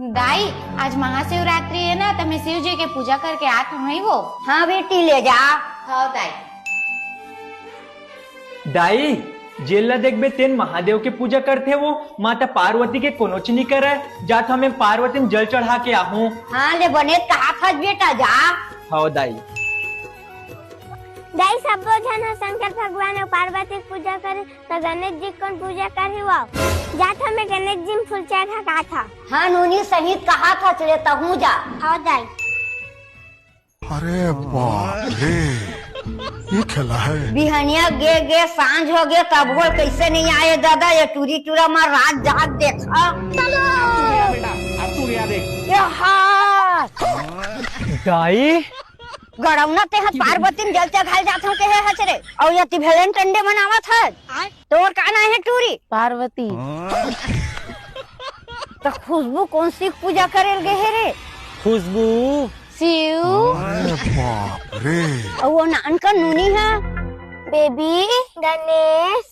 दाई आज महाशिवरात्रि है ना, तो मैं शिव जी के पूजा करके आत हूँ वो। हाँ बेटी ले जा। हाँ दाई। दाई जेला देखबे तेन महादेव के पूजा करते वो माता पार्वती के कोनोच नहीं करे जात हमें पार्वती में जल चढ़ा के आहूं। हाँ ले बने कहा था बेटा जा। हाँ दाई। दाई सब जन शंकर भगवान और पार्वती की पूजा करे तो गणेश जी कौन पूजा करे वो जात हमें गणेश जी में फूल चढ़ा कहा था। हाँ नूनी सही कहा था लेता हूँ जा। हाँ दाई। अरे बाप रे ये खेला है। बिहनिया गे सांझ हो गए तब हो कैसे नहीं आए दादा ये टूरी टूरा मार रात जाग देखा। दाई गड़ौना ते हाथ पार्वती में जल चढ़ाए जात हो के है हचरे और ये तिभेलन टंडे मनावत है तोर का ना है टूरी पार्वती। तो खुशबू कौन सी पूजा करे गए रे? खुशबू शिव। अरे बाप रे और वो नान का नूनी है बेबी गणेश